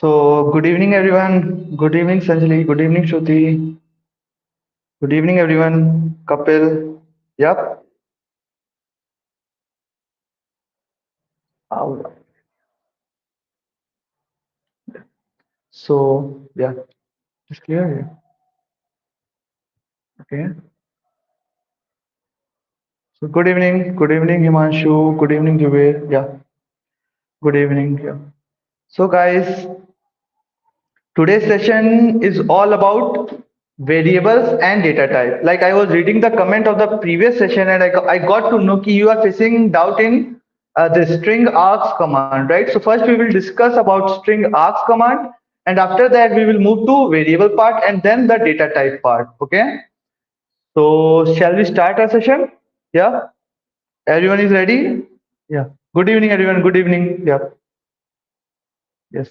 So, good evening, everyone. Good evening, Sanjali. Good evening, Shruti. Good evening, everyone. Kapil. Yep. All right. So, yeah, it's clear here. Okay. So, good evening. Good evening, Himanshu. Good evening, Jubair. Yeah. Good evening. Yeah. So, guys, today's session is all about variables and data type. Like I was reading the comment of the previous session and I got to know ki you are facing doubt in the string args command, right? So first we will discuss about string args command, and after that we will move to variable part and then the data type part. Okay. So shall we start our session? Yeah. Everyone is ready? Yeah. Good evening, everyone. Good evening. Yeah. Yes.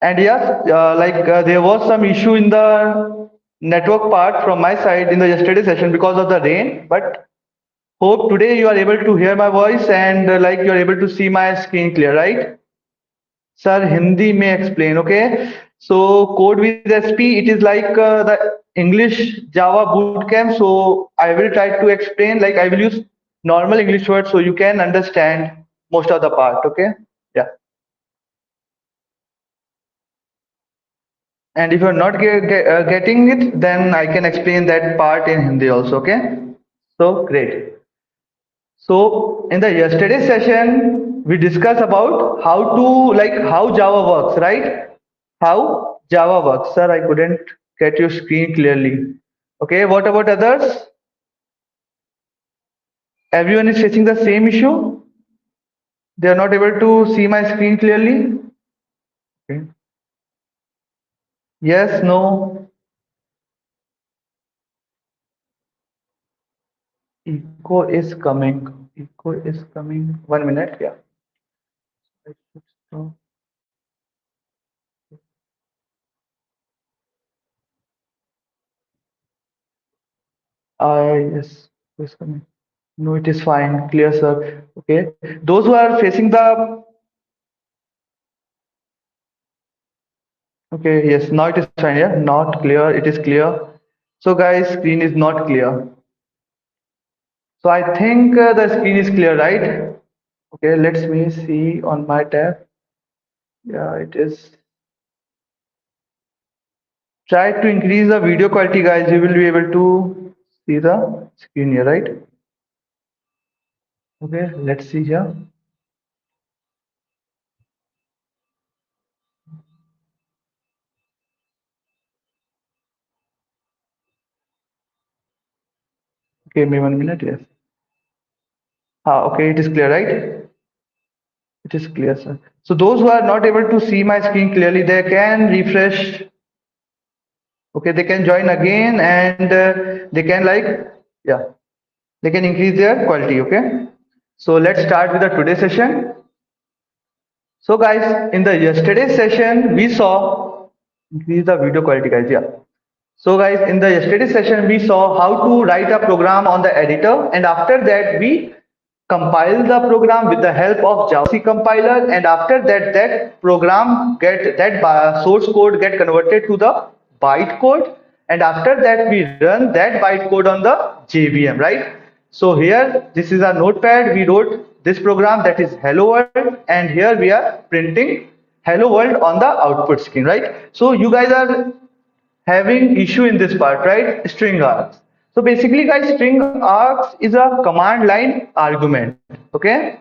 And yes, there was some issue in the network part from my side in the yesterday session because of the rain. But hope today you are able to hear my voice and like you are able to see my screen clear, right? Sir, Hindi may explain, okay? So code with SP, it is like the English Java bootcamp. So I will try to explain, like I will use normal English words so you can understand most of the part, okay? Yeah. And if you're not getting it, then I can explain that part in Hindi also, okay? So great. So in the yesterday session, we discussed about how to how Java works, right? How Java works. Sir, I couldn't get your screen clearly. Okay, what about others? Everyone is facing the same issue. They are not able to see my screen clearly. Okay. Yes, no. Echo is coming. Echo is coming. 1 minute. Yeah. I should stop. Yes, it's coming. No, it is fine. Clear, sir. Okay. Those who are facing the okay, yes, now it is fine. Yeah, not clear. It is clear. So, guys, screen is not clear. So I think the screen is clear, right? Okay, let me see on my tab. Yeah, it is. Try to increase the video quality, guys. You will be able to see the screen here, right? Okay, let's see here. Okay, me 1 minute. Yes. Okay, it is clear, right? It is clear, sir. So those who are not able to see my screen clearly, they can refresh. Okay, they can join again and they can yeah, they can increase their quality. Okay. So let's start with the today's session. So guys, in the yesterday session, we saw increase the video quality, guys. Yeah. So guys, in the yesterday session, we saw how to write a program on the editor, and after that, we compile the program with the help of Java compiler, and after that, that program source code get converted to the bytecode, and after that, we run that bytecode on the JVM, right? So here, this is a notepad. We wrote this program that is hello world, and here we are printing hello world on the output screen, right? So you guys are having issue in this part, right? String args. So basically, guys, string args is a command line argument. Okay.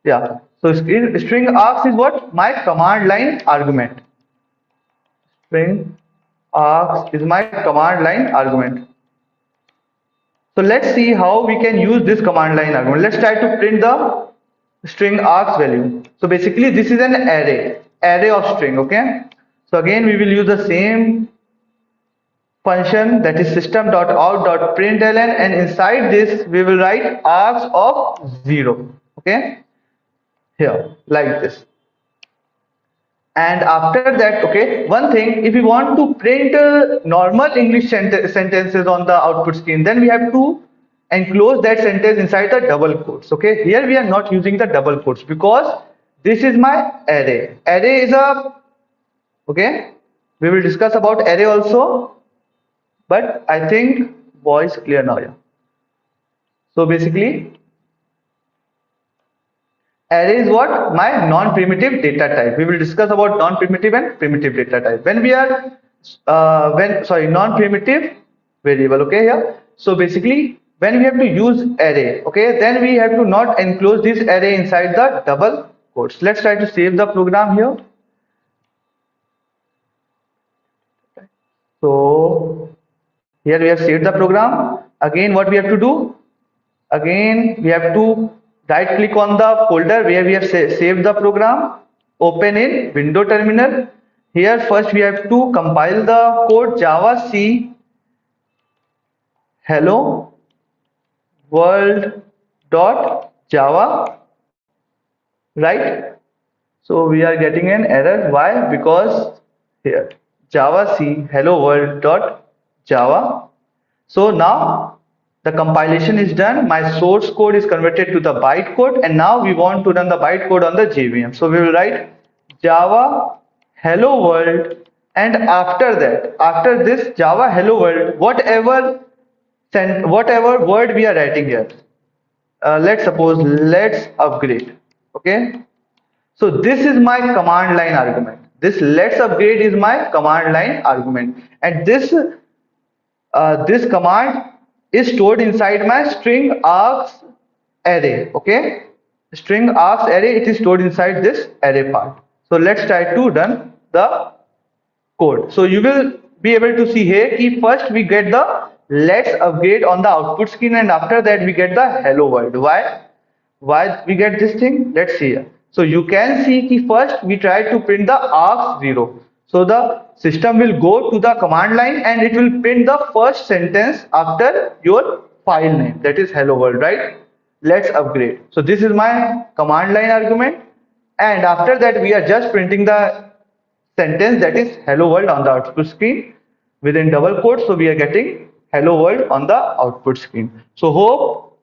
Yeah. So string args is what? My command line argument. String args is my command line argument. So let's see how we can use this command line argument. Let's try to print the string args value. So basically, this is an array of string. Okay. So again, we will use the same function, that is system.out.println, and inside this we will write args of 0. Okay, here like this. And after that, okay, one thing, if we want to print normal English sentences on the output screen, then we have to enclose that sentence inside the double quotes. Okay, here we are not using the double quotes because this is my array. Array is a Okay, we will discuss about array also, but I think voice clear now. Yeah. So basically, array is what? My non-primitive data type. We will discuss about non-primitive and primitive data type. When we are non-primitive variable. Okay, here. So basically, when we have to use array, okay, then we have to not enclose this array inside the double quotes. Let's try to save the program here. So here we have saved the program. Again, what we have to do? Again, we have to right click on the folder where we have saved the program, open in window terminal. Here first we have to compile the code Java C hello world dot Java, right? So we are getting an error. Why? Because here Java C hello world dot Java. So now the compilation is done. My source code is converted to the bytecode, and now we want to run the bytecode on the JVM. So we will write Java hello world, and after that, after this Java hello world, whatever word we are writing here, let's suppose let's upgrade. Okay, so this is my command line argument. This let's upgrade is my command line argument, and this command is stored inside my string args array. Okay, string args array, it is stored inside this array part. So let's try to run the code. So you will be able to see here कि first we get the let's upgrade on the output screen, and after that we get the hello world. Why we get this thing? Let's see here. So you can see कि first we try to print the args0. So the system will go to the command line and it will print the first sentence after your file name, that is hello world, right? Let's upgrade. So this is my command line argument, and after that we are just printing the sentence, that is hello world, on the output screen within double quotes. So we are getting hello world on the output screen. So hope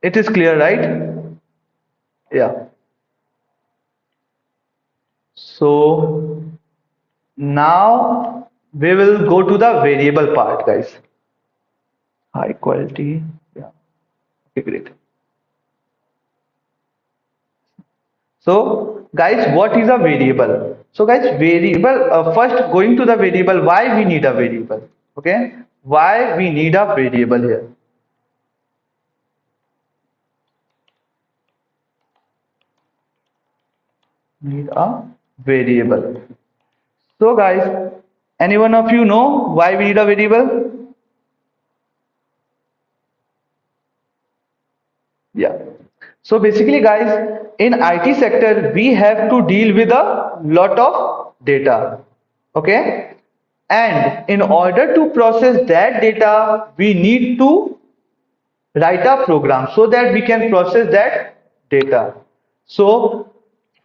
it is clear, right? Yeah. So now we will go to the variable part, guys. High quality. Yeah. Okay, great. So guys, what is a variable? So guys, variable, first going to the variable, why we need a variable? Okay, why we need a variable here? Need a variable. So guys, any one of you know why we need a variable? Yeah. So basically guys, in IT sector, we have to deal with a lot of data. Okay. And in order to process that data, we need to write a program so that we can process that data. So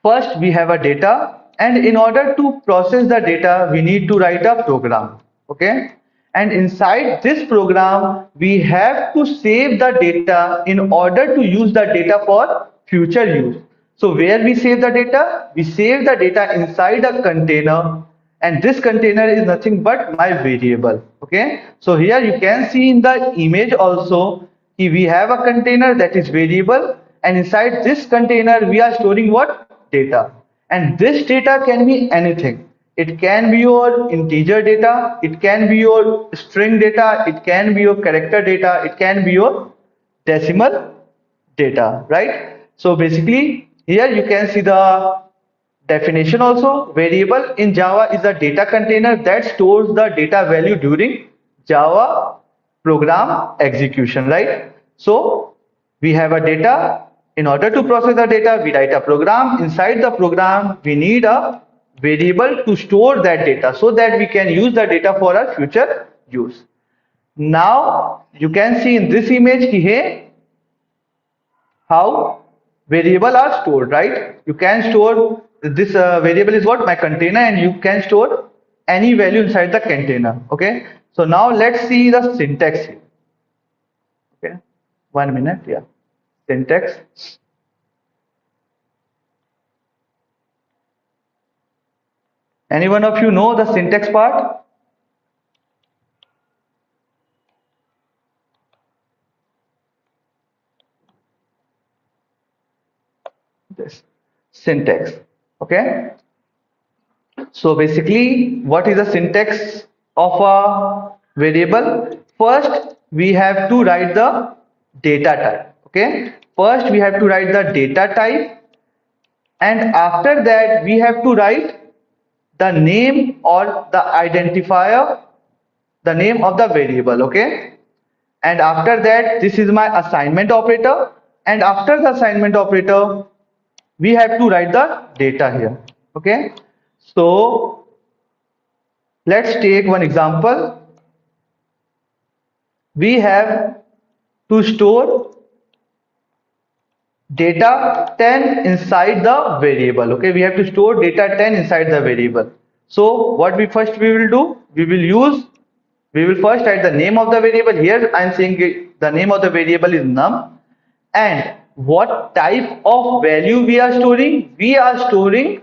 first we have a data, and in order to process the data, we need to write a program. Okay. And inside this program, we have to save the data in order to use the data for future use. So where we save the data? We save the data inside a container, and this container is nothing but my variable. Okay. So here you can see in the image also, we have a container that is variable, and inside this container we are storing what? Data. And this data can be anything. It can be your integer data, it can be your string data, it can be your character data, it can be your decimal data, right? So basically here you can see the definition also. Variable in Java is a data container that stores the data value during Java program execution, right? So we have a data. In order to process the data, we write a program. Inside the program, we need a variable to store that data so that we can use the data for our future use. Now you can see in this image here how variable are stored, right? You can store this variable is what? My container, and you can store any value inside the container. Okay. So now let's see the syntax here. Okay. 1 minute. Yeah. Syntax. Any one of you know the syntax part? This syntax. Okay. So basically, what is the syntax of a variable? First, we have to write the data type. Okay. First, we have to write the data type, and after that, we have to write the name or the identifier, the name of the variable. Okay. And after that, this is my assignment operator. And after the assignment operator, we have to write the data here. Okay. So let's take one example. We have to store data 10 inside the variable. Okay, we have to store data 10 inside the variable. So what we will do, we will first write the name of the variable. Here I am saying the name of the variable is num, and what type of value we are storing? We are storing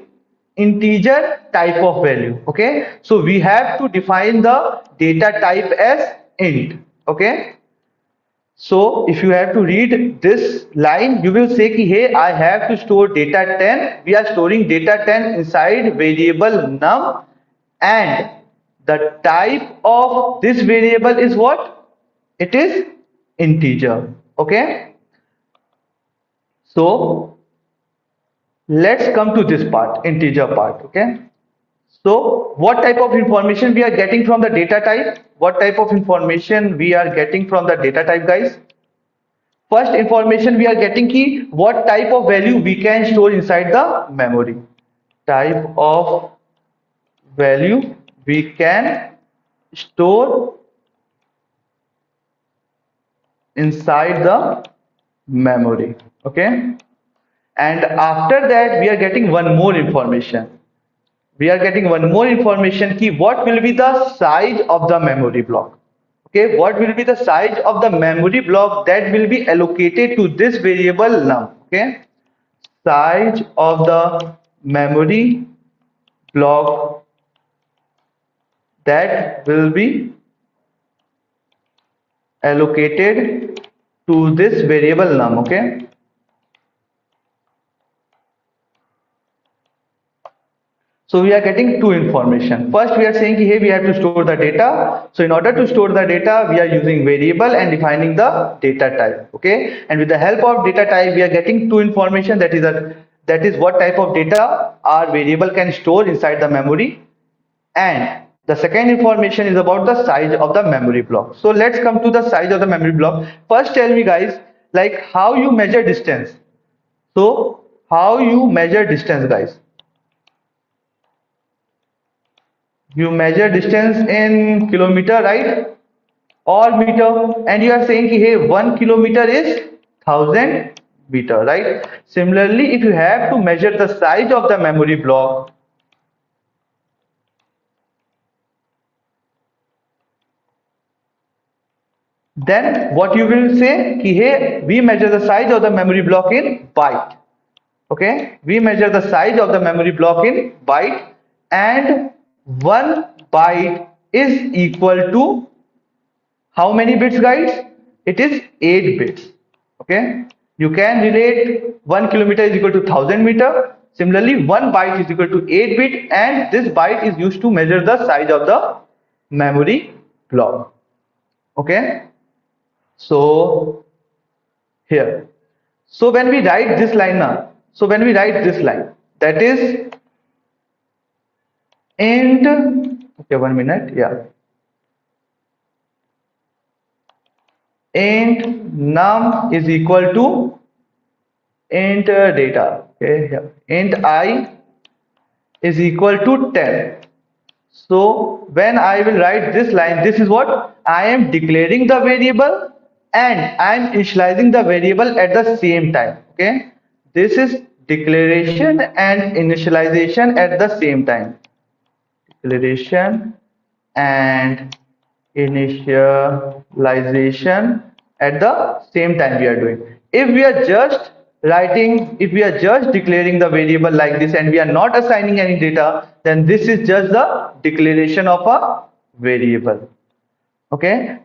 integer type of value. Okay, so we have to define the data type as int. Okay, so if you have to read this line, you will say ki, hey, I have to store data 10. We are storing data 10 inside variable num, and the type of this variable is what? It is integer. Okay. So let's come to this part, integer part. Okay. So what type of information we are getting from the data type? What type of information we are getting from the data type, guys? First information we are getting key what type of value we can store inside the memory. Type of value we can store inside the memory. Okay. And after that we are getting one more information. We are getting one more information key what will be the size of the memory block. Okay, what will be the size of the memory block that will be allocated to this variable num. Okay, size of the memory block that will be allocated to this variable num. Okay, so we are getting two information. First, we are saying, hey, we have to store the data. So in order to store the data, we are using variable and defining the data type. Okay. And with the help of data type, we are getting two information. That is what type of data our variable can store inside the memory. And the second information is about the size of the memory block. So let's come to the size of the memory block. First, tell me, guys, like how you measure distance. So how you measure distance, guys? You measure distance in kilometer, right, or meter, and you are saying hey 1 kilometer is 1000 meter, right? Similarly, if you have to measure the size of the memory block, then what you will say ki, hey, we measure the size of the memory block in byte. Okay, we measure the size of the memory block in byte, and 1 byte is equal to how many bits, guys? It is 8 bits. Okay, you can relate 1 kilometer is equal to 1000 meter. Similarly, 1 byte is equal to 8 bit, and this byte is used to measure the size of the memory block. Okay, so here, so when we write this line now, so when we write this line, that is int, okay, 1 minute, yeah, int num is equal to int data. Okay, here int I is equal to 10. So when I will write this line, this is what I am declaring the variable and I am initializing the variable at the same time. Okay, this is declaration and initialization at the same time. Declaration and initialization at the same time we are doing. If we are just writing, if we are just declaring the variable like this and we are not assigning any data, then this is just the declaration of a variable. Okay.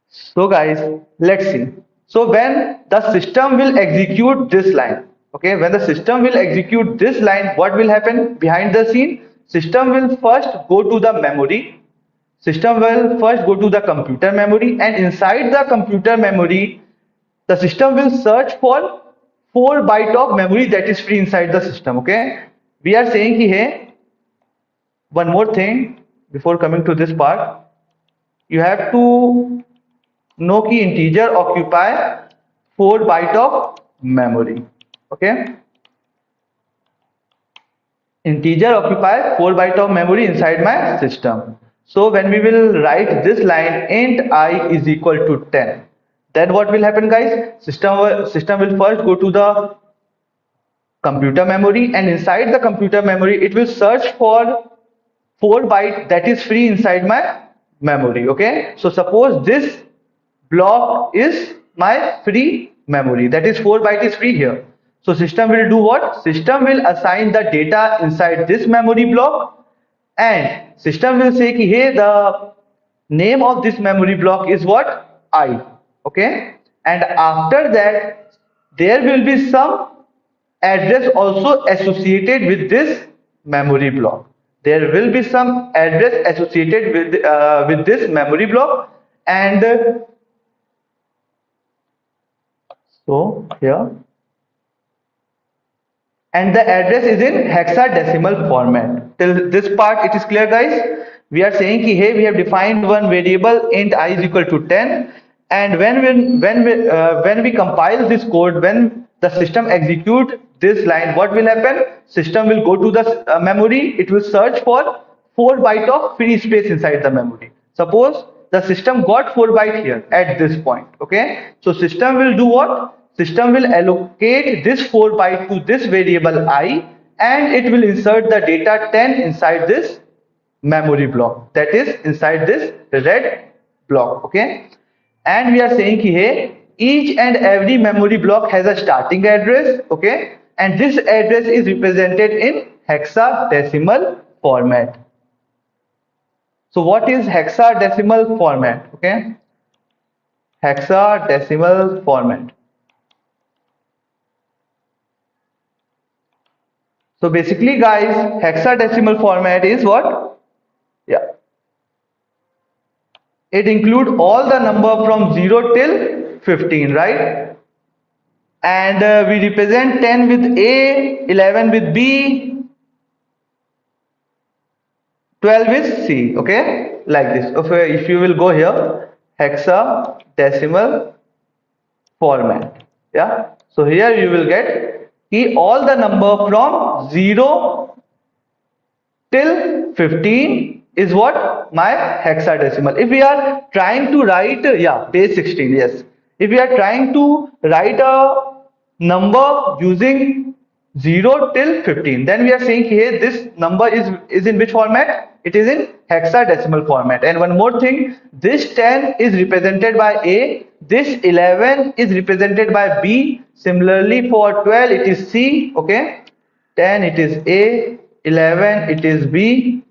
So guys, let's see. So when the system will execute this line, okay, when the system will execute this line, what will happen behind the scene? System will first go to the memory. System will first go to the computer memory, and inside the computer memory, the system will search for 4 byte of memory that is free inside the system. Okay, we are saying कि hey, one more thing before coming to this part, you have to know कि integer occupy 4 byte of memory. Okay, integer occupy 4 byte of memory inside my system. So when we will write this line int I is equal to 10, then what will happen guys? System will first go to the computer memory, and inside the computer memory it will search for 4 byte that is free inside my memory. Okay, so suppose this block is my free memory, that is 4 byte is free here. So system will do what? System will assign the data inside this memory block, and system will say ki, hey, the name of this memory block is what? I. Okay, and after that there will be some address also associated with this memory block. There will be some address associated with this memory block, and so here, and the address is in hexadecimal format. Till this part it is clear guys? We are saying ki, hey, we have defined one variable int I is equal to 10, and when we compile this code, when the system execute this line, what will happen? System will go to the memory, it will search for 4 byte of free space inside the memory. Suppose the system got 4 byte here at this point. Okay, so system will do what? System will allocate this 4 byte to this variable I, and it will insert the data 10 inside this memory block, that is inside this red block. Okay, and we are saying ki, hey, each and every memory block has a starting address. Okay, and this address is represented in hexadecimal format. So what is hexadecimal format? Okay, hexadecimal format. So basically guys, hexadecimal format is what? Yeah, it includes all the number from 0 till 15, right? And we represent 10 with A, 11 with B, 12 with C. Okay, like this. Okay, if you will go here, hexadecimal format. Yeah, so here you will get all the number from 0 till 15 is what? My hexadecimal. If we are trying to write, yeah, page 16, yes. If we are trying to write a number using 0 till 15, then we are saying, hey, this number is in which format? It is in hexadecimal format. And one more thing, this 10 is represented by A, this 11 is represented by B. Similarly for 12 it is C. Okay, 10 it is A, 11 it is B,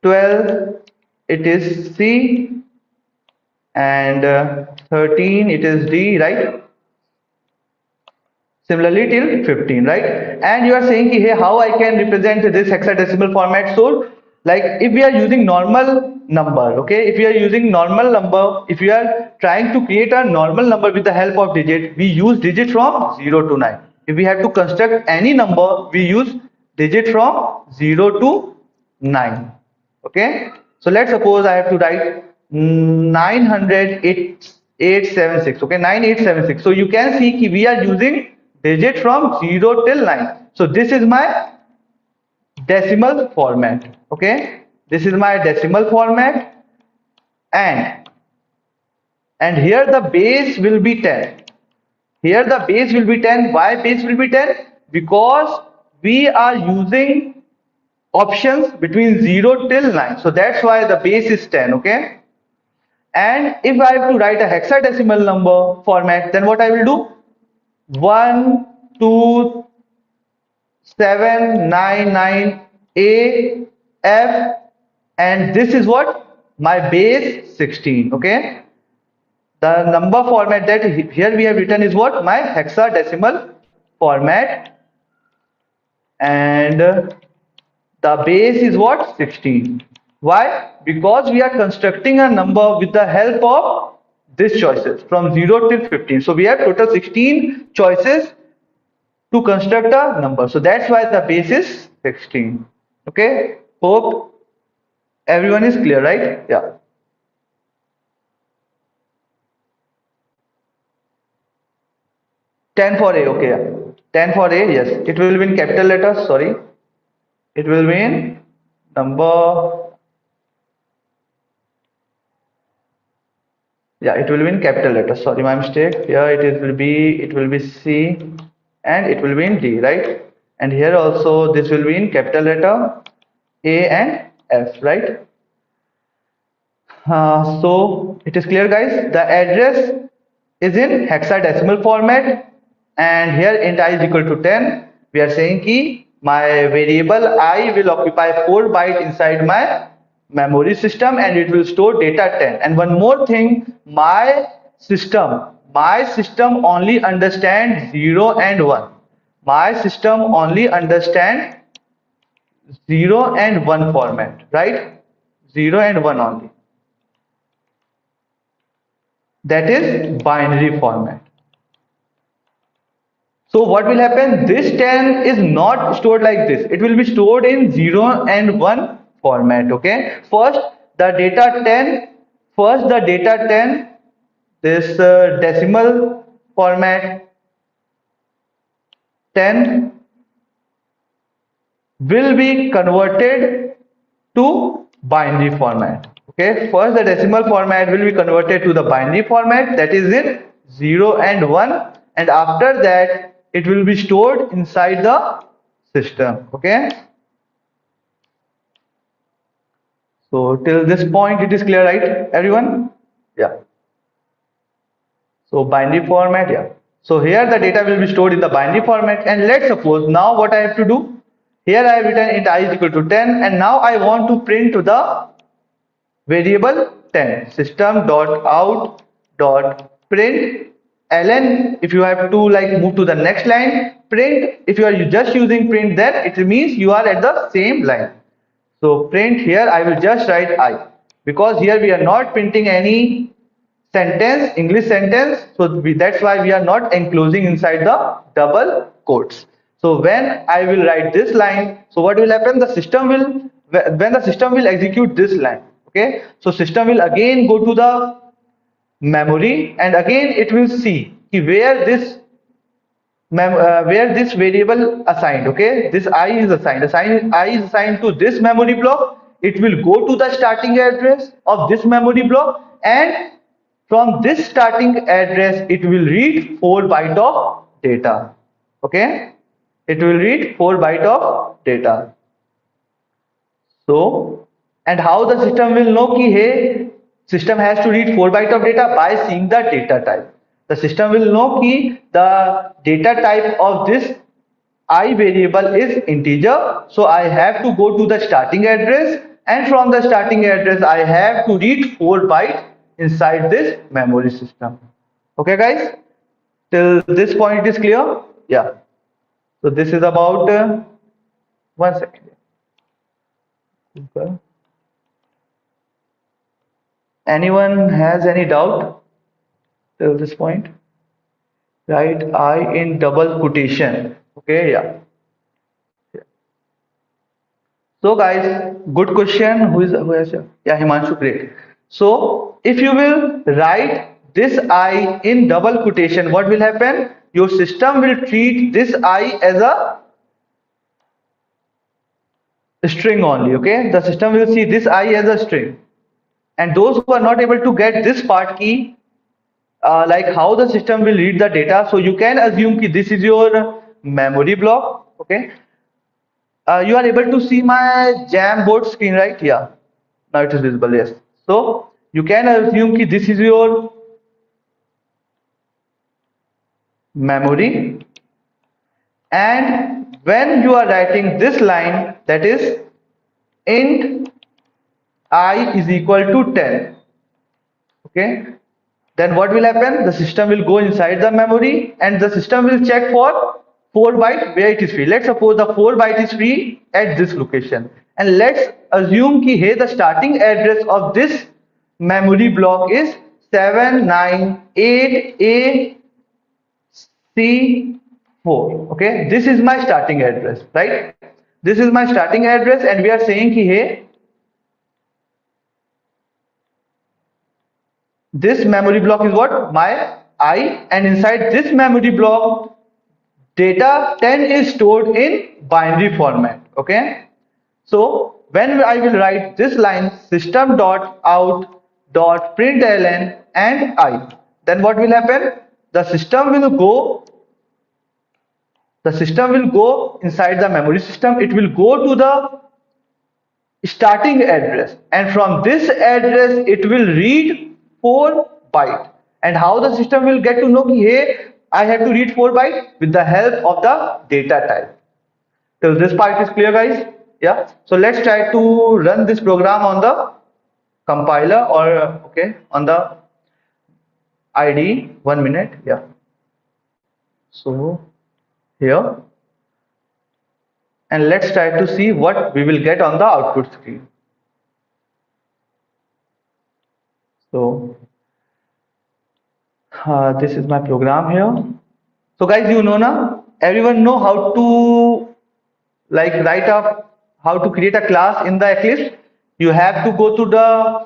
12 it is C, and 13 it is D, right? Similarly till 15, right? And you are saying, hey, how I can represent this hexadecimal format? So like if we are using normal number, okay, if we are using normal number, if we are trying to create a normal number with the help of digit, we use digit from 0 to 9. If we have to construct any number, we use digit from 0 to 9. Okay, so let's suppose I have to write 90876. Okay, 9876. So you can see we are using digit from 0 till 9. So this is my decimal format. Okay, this is my decimal format, and here the base will be 10. Here the base will be 10. Why base will be 10? Because we are using options between 0 till 9. So that's why the base is 10. Okay, and if I have to write a hexadecimal number format, then what I will do? 1 2 7 9 9 A F, and this is what my base 16. Okay, the number format that here we have written is what my hexadecimal format, and the base is what 16. Why? Because we are constructing a number with the help of these choices from 0 till 15. So we have total 16 choices to construct a number. So that's why the base is 16. Okay. Hope everyone is clear, right? Yeah. 10 for A. Okay. Yeah. 10 for A. Yes. It will be in capital letters. Sorry. It will be in number. Yeah, it will be in capital letters. Sorry, my mistake. Here it will be C, and it will be in D, right? And here also this will be in capital letter A and F, right? So it is clear, guys. The address is in hexadecimal format, and here int I is equal to 10. We are saying ki my variable I will occupy 4 bytes inside my memory system, and it will store data 10. And one more thing, my system only understands 0 and 1. My system only understands 0 and 1 format, right? 0 and 1 only. That is binary format. So what will happen? This 10 is not stored like this. It will be stored in 0 and 1 format. Okay. The data 10, first the data 10, this decimal format 10 will be converted to binary format. Okay, first the decimal format will be converted to the binary format, that is in 0 and 1, and after that it will be stored inside the system. Okay, so till this point it is clear, right, everyone? Yeah. So binary format, yeah. So here the data will be stored in the binary format, and let's suppose now what I have to do. Here I have written int I is equal to 10, and now I want to print to the variable 10, system dot out dot print ln. If you have to like move to the next line, print. If you are just using print, then it means you are at the same line. So print, here I will just write I, because here we are not printing any sentence, English sentence, so that's why we are not enclosing inside the double quotes. So when I will write this line, so what will happen? The system will, when the system will execute this line, okay, so system will again go to the memory, and again it will see where this variable assigned. Okay, this I is assigned, I is assigned to this memory block. It will go to the starting address of this memory block, and from this starting address it will read 4 byte of data. Okay, it will read 4 byte of data. So, and how the system will know ki hey, system has to read 4 byte of data? By seeing the data type. The system will know ki the data type of this I variable is integer, so I have to go to the starting address, and from the starting address I have to read 4 byte inside this memory system. Okay guys, till this point it is clear? Yeah. So this is about 1 second. Okay. Anyone has any doubt till this point? Write I in double quotation. Okay, yeah. So guys, good question. Who has yeah, Himanshu, great. So if you will write this I in double quotation, what will happen? Your system will treat this I as a string only. Okay, the system will see this I as a string, and those who are not able to get this part key, like how the system will read the data, so you can assume that this is your memory block. Okay, you are able to see my Jamboard screen, right? Yeah, now it is visible. Yes, so you can assume that this is your memory, and when you are writing this line, that is int I is equal to 10, okay, then what will happen? The system will go inside the memory and the system will check for 4 byte where it is free. Let's suppose the 4 byte is free at this location, and let's assume ki hey, the starting address of this memory block is 798AC4. Okay, this is my starting address, right? This is my starting address, and we are saying ki hey, this memory block is what? My I, and inside this memory block, data 10 is stored in binary format. Okay, so when I will write this line system.out.println and I, then what will happen? The system will go inside the memory system. It will go to the starting address, and from this address it will read 4 byte. And how the system will get to know ki hey, I have to read 4 byte? With the help of the data type. Till this part is clear, guys? Yeah, so let's try to run this program on the compiler, or okay, on the IDE. 1 minute. Yeah, so here, and let's try to see what we will get on the output screen. So this is my program here. So guys, you know na, everyone know how to like write up, how to create a class in the Eclipse. You have to go to the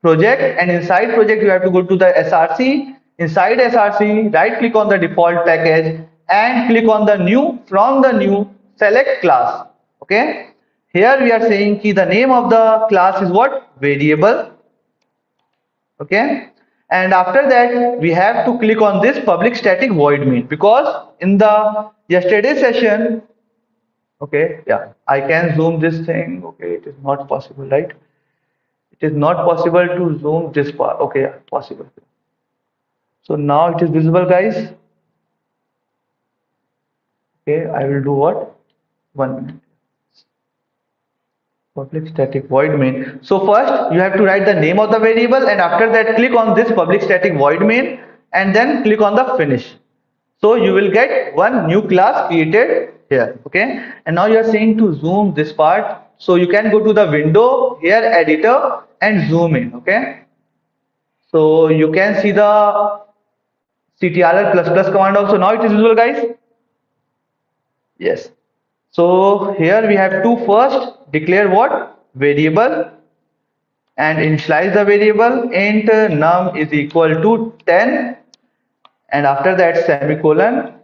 project, and inside project you have to go to the src. Inside src, right click on the default package and click on the new. From the new, select class. Okay, here we are saying ki the name of the class is what? Variable. Okay, and after that we have to click on this public static void main, because in the yesterday session, okay, yeah, I can zoom this thing. Okay, it is not possible, right? It is not possible to zoom this part. Okay, yeah, possible. So now it is visible, guys. Okay, I will do what? 1 minute. Public static void main. So first you have to write the name of the variable, and after that click on this public static void main, and then click on the finish. So you will get one new class created here. Okay, and now you are saying to zoom this part, so you can go to the window here, editor, and zoom in. Okay, so you can see the ctrl++ command also. Now it is visible, guys. Yes. So here we have to first declare what? Variable, and initialize the variable int num is equal to 10, and after that semicolon,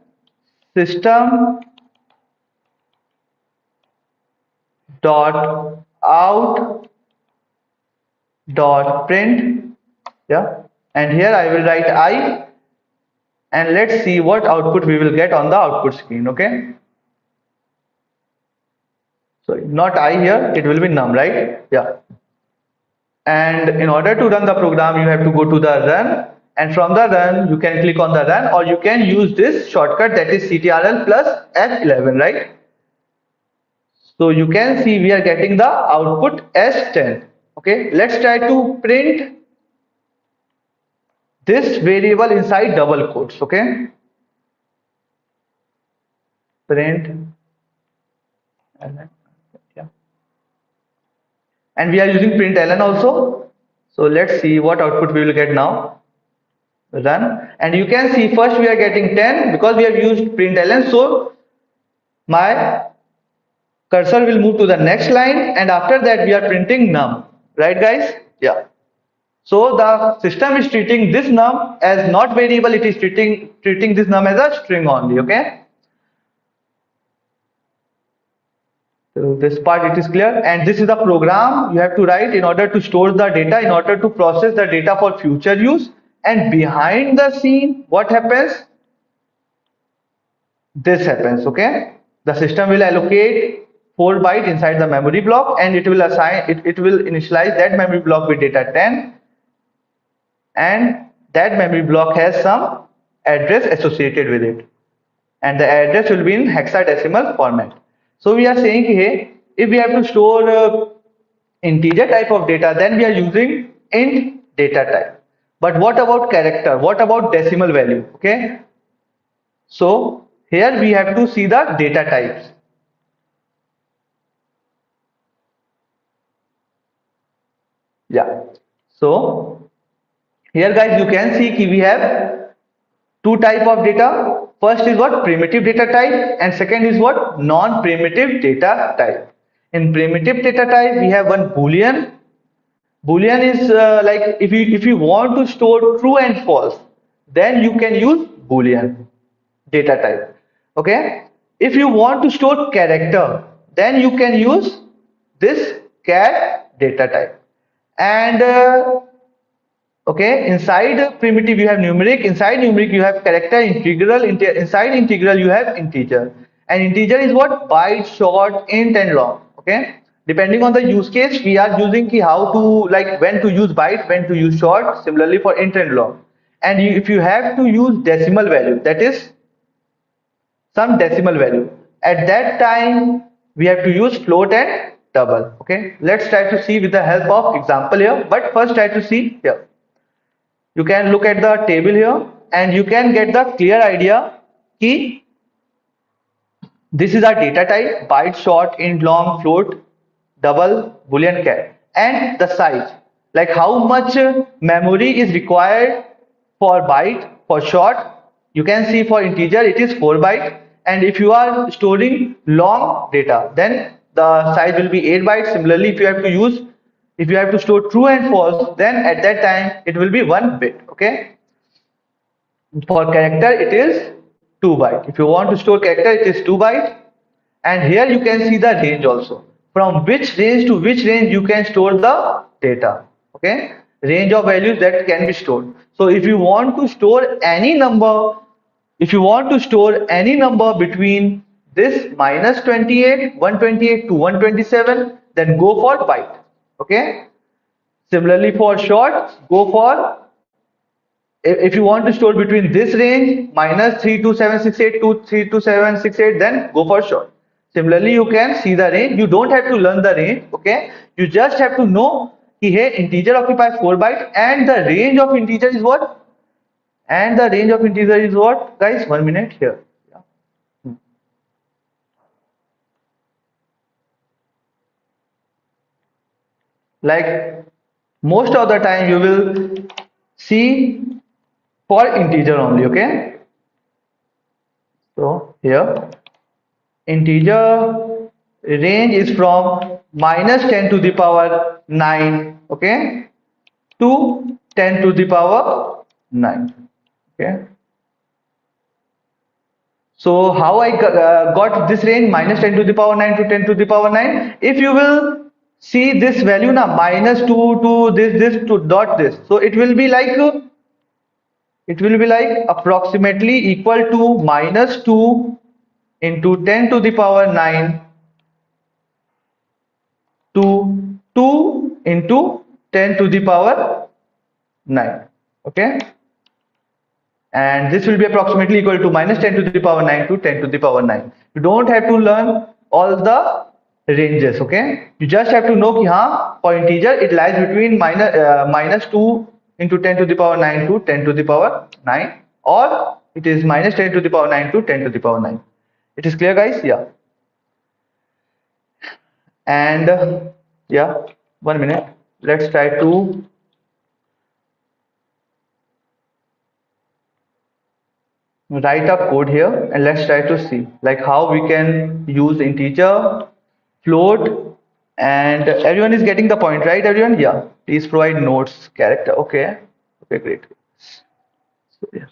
system dot out dot print. Yeah, and here I will write I, and let's see what output we will get on the output screen. Okay, so not I here, it will be num, right? Yeah. And in order to run the program, you have to go to the run, and from the run you can click on the run, or you can use this shortcut, that is ctrl plus F11, right? So you can see we are getting the output as 10. Okay, let's try to print this variable inside double quotes. Okay, print, yeah, and we are using println also. So let's see what output we will get now. Run, and you can see first we are getting 10 because we have used println. So my cursor will move to the next line, and after that we are printing num, right, guys? Yeah. So the system is treating this num as not variable, it is treating this num as a string only. Okay, so this part it is clear, and this is the program you have to write in order to store the data, in order to process the data for future use. And behind the scene, what happens? This happens. Okay, the system will allocate 4 byte inside the memory block, and it will assign it will initialize that memory block with data 10, and that memory block has some address associated with it, and the address will be in hexadecimal format. So we are saying here, if we have to store integer type of data, then we are using int data type. But what about character? What about decimal value? Okay, so here we have to see the data types. Yeah, so here guys, you can see we have two type of data. First is what? Primitive data type, and second is what? Non-primitive data type. In primitive data type, we have one boolean. Boolean is like if you want to store true and false, then you can use boolean data type. Okay, if you want to store character, then you can use this char data type. And okay, inside primitive you have numeric, inside numeric you have character, integral, inside integral you have integer. And integer is what? Byte, short, int and long. Okay, depending on the use case, we are using how to, like, when to use byte, when to use short, similarly for int and long. And if you have to use decimal value, that is some decimal value, at that time we have to use float and double. Okay, let's try to see with the help of example here, but first try to see here. You can look at the table here and you can get the clear idea key. This is our data type: byte, short, int, long, float, double, boolean, char, and the size, like how much memory is required for byte. For short, you can see for integer it is 4 byte, and if you are storing long data, then the size will be 8 bytes. Similarly, if you have to store true and false, then at that time it will be 1 bit. Okay, for character it is 2 byte. If you want to store character, it is 2 byte. And here you can see the range also, from which range to which range you can store the data. Okay, range of values that can be stored. So if you want to store any number, between this -28, 128 to 127, then go for byte. Okay, similarly for short, go for, if you want to store between this range -32768 to 32768, then go for short. Similarly, you can see the range. You don't have to learn the range. Okay, you just have to know here integer occupies 4 bytes, and the range of integer is what? And the range of integer is what, guys? 1 minute here. Yeah. Like most of the time you will see for integer only. Okay, so here integer range is from -10 to the power 9, okay, to 10 to the power 9. Okay, so how I got this range -10 to the power 9 to 10 to the power 9? If you will see this value now, -2 to this to dot this, so it will be like approximately equal to -2 into 10 to the power 9 to 2 into 10 to the power 9. Okay, and this will be approximately equal to -10 to the power 9 to 10 to the power 9. You don't have to learn all the ranges. Okay, you just have to know ki for integer it lies between -2 into 10 to the power 9 to 10 to the power 9, or it is -10 to the power 9 to 10 to the power 9. It is clear, guys? Yeah. And yeah, 1 minute. Let's try to write a code here, and let's try to see like how we can use integer, float, and everyone is getting the point, right? Everyone? Yeah. Please provide notes, character. Okay. Okay, great. So yeah.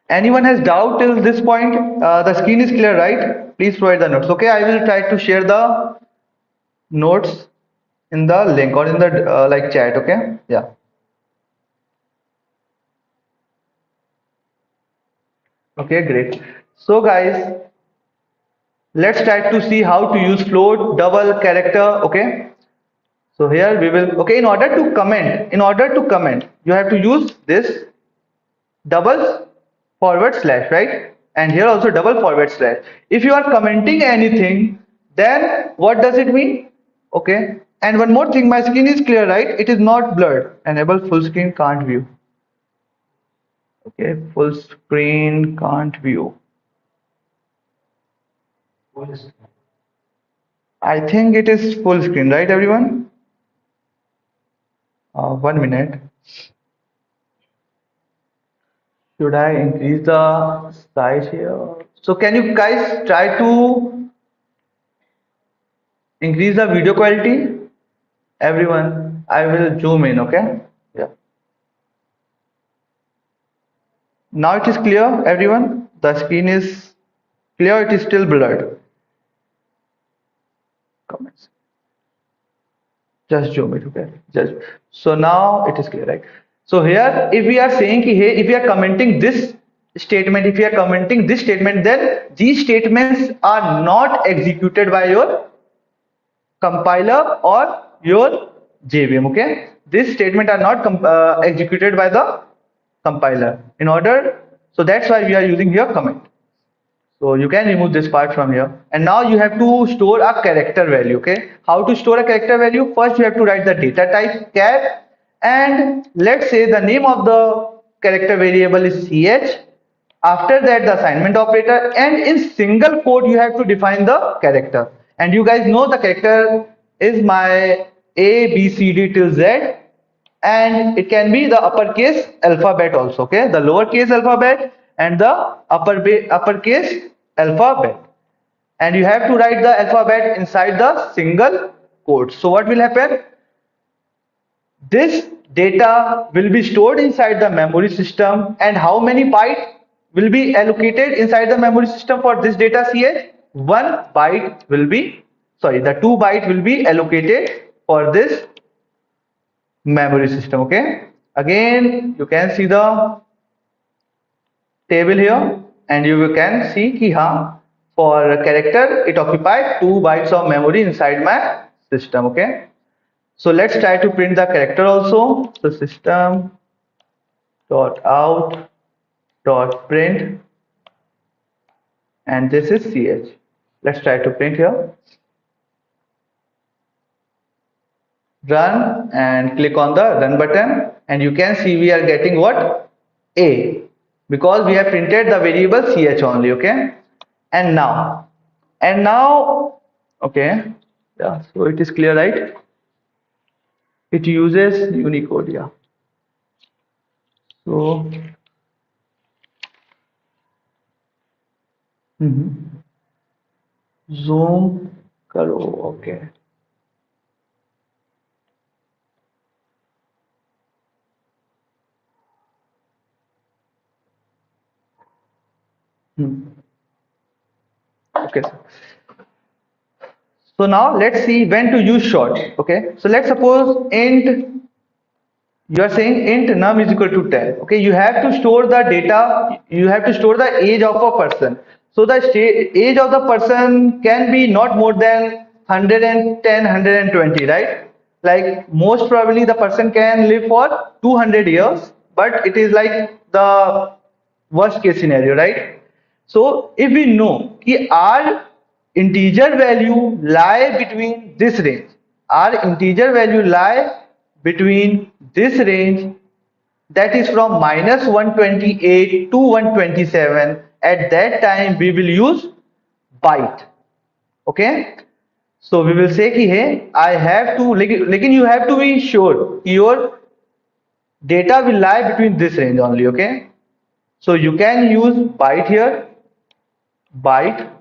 Anyone has doubt till this point? The screen is clear, right? Please provide the notes. Okay, I will try to share the notes in the link or in the like chat. Okay, yeah. Okay, great. So guys, let's try to see how to use float, double, character. Okay, so here we will. Okay, in order to comment, you have to use this double forward slash, right? And here also double forward slash. If you are commenting anything, then what does it mean? Okay. And one more thing, my screen is clear, right? It is not blurred. Enable full screen can't view. Okay, full screen can't view. I think it is full screen, right, everyone? 1 minute. Should I increase the size here? So can you guys try to increase the video quality? Everyone, I will zoom in, okay? Yeah. Now it is clear, everyone. The screen is clear, it is still blurred. Comments. Just zoom it, okay? Just so now it is clear, right? So here, if we are saying ki, hey, if we are commenting this statement, if we are commenting this statement, then these statements are not executed by your compiler or your JVM, okay? This statement are not executed by the compiler. In order, so that's why we are using here comment. So you can remove this part from here. And now you have to store a character value, okay? How to store a character value? First, you have to write the data type char, and let's say the name of the character variable is ch. After that, the assignment operator, and in single quote, you have to define the character. And you guys know the character is my A, B, C, D till Z, and it can be the uppercase alphabet also, okay? The lowercase alphabet and the uppercase alphabet. And you have to write the alphabet inside the single quote. So what will happen? This data will be stored inside the memory system, and how many bytes will be allocated inside the memory system for this data ch? 1 byte will be, sorry, the 2 byte will be allocated for this memory system, okay? Again, you can see the table here, and you can see ki for character it occupied 2 bytes of memory inside my system, okay? So let's try to print the character also. So system dot out dot print, and this is ch. Let's try to print here. Run and click on the run button, and you can see we are getting what? A, because we have printed the variable ch only, okay? And now, okay, yeah, so it is clear, right? It uses Unicode, yeah. So zoom karo, okay. Okay, so now let's see when to use short, okay? So let's suppose int, you are saying int num is equal to 10, okay? You have to store the data, you have to store the age of a person. So the age of the person can be not more than 110, 120, right? Like most probably the person can live for 200 years, but it is like the worst case scenario, right? So if we know कि our integer value lie between this range, our integer value lie between this range, that is from minus 128 to 127, at that time we will use byte, okay? So we will say कि hey, I have to, लेकिन you have to be sure your data will lie between this range only, okay? So you can use byte here, byte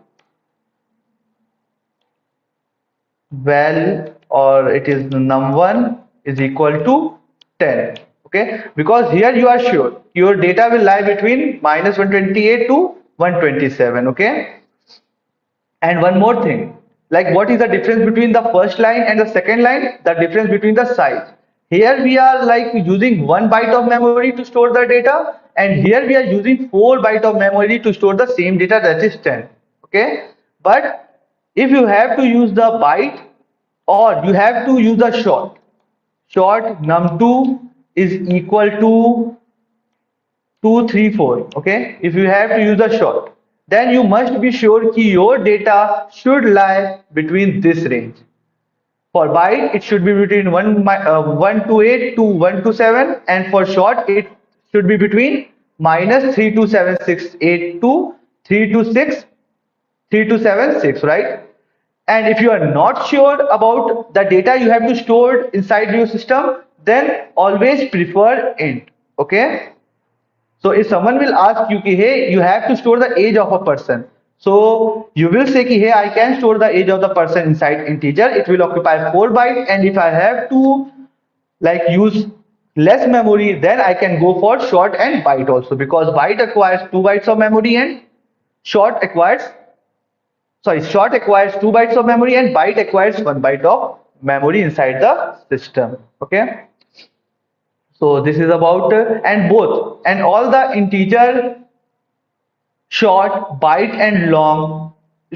val, or it is num1 is equal to 10, okay? Because here you are sure your data will lie between minus 128 to 127, okay? And one more thing, like what is the difference between the first line and the second line? The difference between the size. Here we are like using 1 byte of memory to store the data, and here we are using 4 byte of memory to store the same data, that is 10, okay? But if you have to use the byte, or you have to use the short num2 is equal to 2, 3, 4. Okay, if you have to use a short, then you must be sure that your data should lie between this range. For byte, it should be between 128 to 127, and for short, it should be between -32768 to 326 right? And if you are not sure about the data you have to store inside your system, then always prefer int. Okay, so if someone will ask you ki, hey, you have to store the age of a person, so you will say ki, hey, I can store the age of the person inside integer. It will occupy 4 bytes, and if I have to like use less memory, then I can go for short and byte also, because byte acquires 2 bytes of memory and short acquires short acquires 2 bytes of memory and byte acquires 1 byte of memory inside the system. Okay, so this is about and both and all the integer, short, byte and long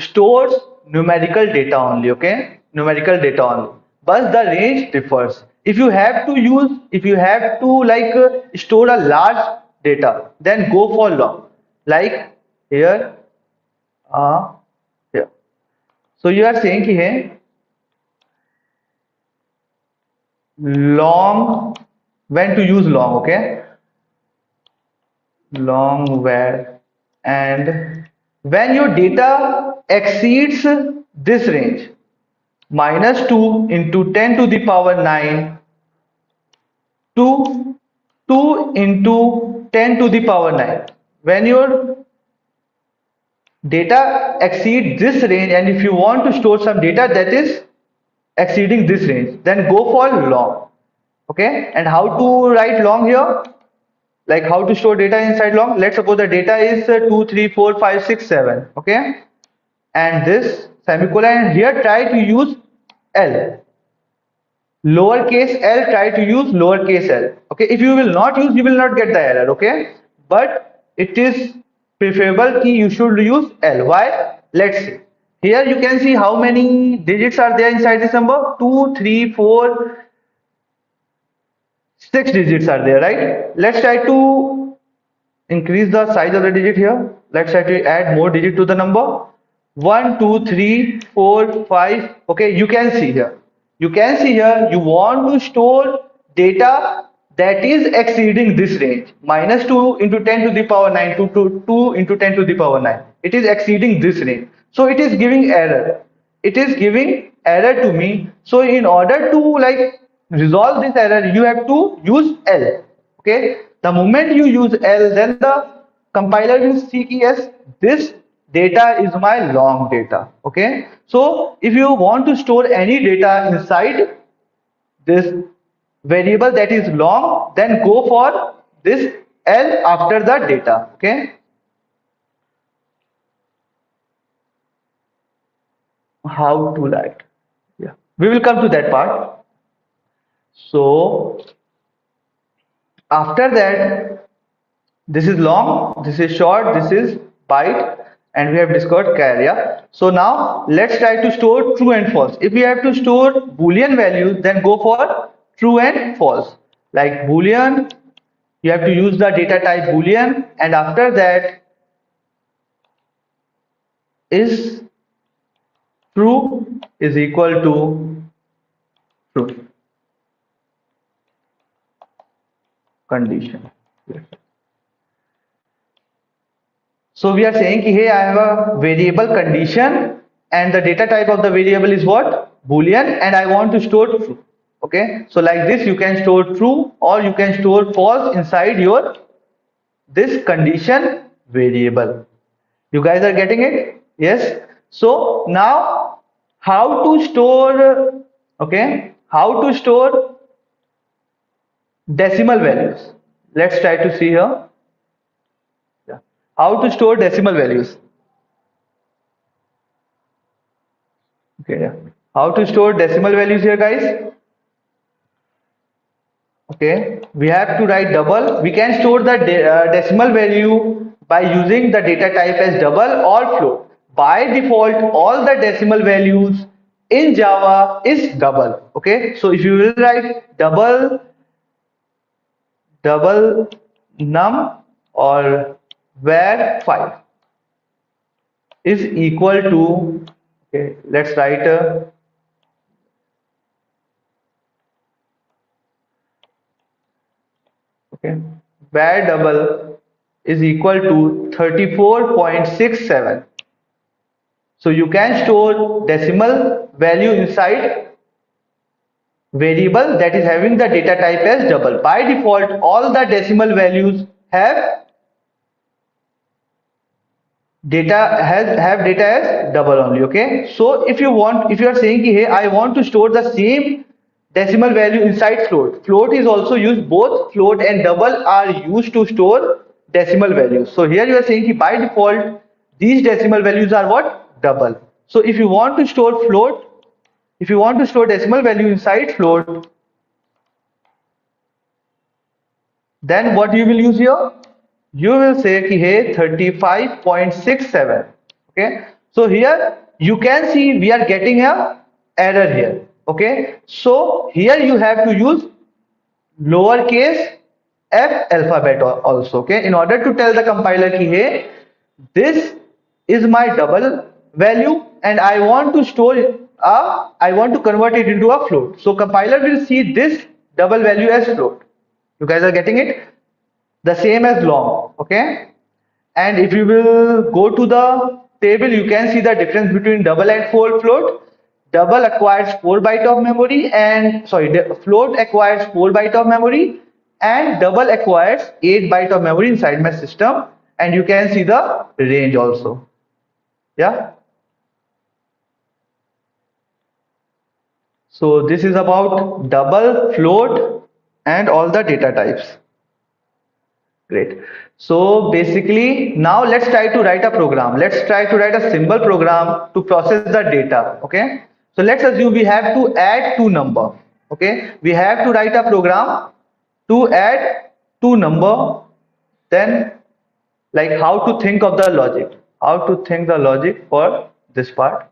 stores numerical data only. Okay, numerical data only, but the range differs. If you have to like store a large data, then go for long, like here, here. So you are saying ki, hey, long, when to use long. Okay, long where, and when your data exceeds this range, -2 into 10 to the power 9 to 2 into 10 to the power 9. When your data exceeds this range, and if you want to store some data that is exceeding this range, then go for long. Okay, and how to write long here? Like how to store data inside long? Let's suppose the data is 2, 3, 4, 5, 6, 7. Okay, and this semicolon, and here try to use L. Lowercase l, try to use lowercase l. Okay, if you will not use, you will not get the error. Okay, but it is preferable key you should use L. Why? Let's see. Here you can see how many digits are there inside this number. 2, 3, 4, 6 digits are there, right? Let's try to increase the size of the digit here. Let's try to add more digit to the number. 1, 2, 3, 4, 5. Okay, you can see here. You can see here you want to store data that is exceeding this range. -2 into 10 to the power 9 to 2 into 10 to the power 9. It is exceeding this range. So it is giving error. It is giving error to me. So in order to like resolve this error, you have to use L. Okay, the moment you use L, then the compiler will see yes, this data is my long data. Okay, so if you want to store any data inside this variable that is long, then go for this L after the data. Okay, how to write? Yeah, we will come to that part. So after that, this is long, this is short, this is byte, and we have discovered char. Yeah. So now let's try to store true and false. If we have to store Boolean values, then go for true and false. Like Boolean, you have to use the data type Boolean, and after that is true is equal to true condition. So we are saying ki, hey, I have a variable condition and the data type of the variable is what? Boolean, and I want to store true. Okay, so like this you can store true or you can store false inside your this condition variable. You guys are getting it? Yes. So now how to store, okay, how to store decimal values? Let's try to see here. How to store decimal values? Okay, yeah. How to store decimal values here, guys? Okay, we have to write double. We can store the decimal value by using the data type as double or float. By default, all the decimal values in Java is double. Okay, so if you will write double num or var 5 is equal to, okay, let's write okay, var double is equal to 34.67. So you can store decimal value inside variable that is having the data type as double. By default, all the decimal values have data as double only. Okay, so if you are saying ki, hey, I want to store the same decimal value inside float is also used. Both float and double are used to store decimal values. So here you are saying ki, by default these decimal values are what? Double. So if you want to store decimal value inside float, then what you will use here? You will say ki, hey, 35.67. Okay, so here you can see we are getting a error here. Okay, so here you have to use lowercase f alphabet also. Okay, in order to tell the compiler ki, hey, this is my double value and I want to I want to convert it into a float. So compiler will see this double value as float. You guys are getting it? The same as long. Okay, and if you will go to the table, you can see the difference between double and float. Double acquires 4 byte of memory, and float acquires 4 byte of memory, and double acquires 8 byte of memory inside my system. And you can see the range also. Yeah. So this is about double, float, and all the data types. Great. So basically now let's try to write a program. Let's try to write a simple program to process the data. Okay. So let's assume we have to add two number. Okay. We have to write a program to add two number. Then like how to think of the logic. How to think the logic for this part.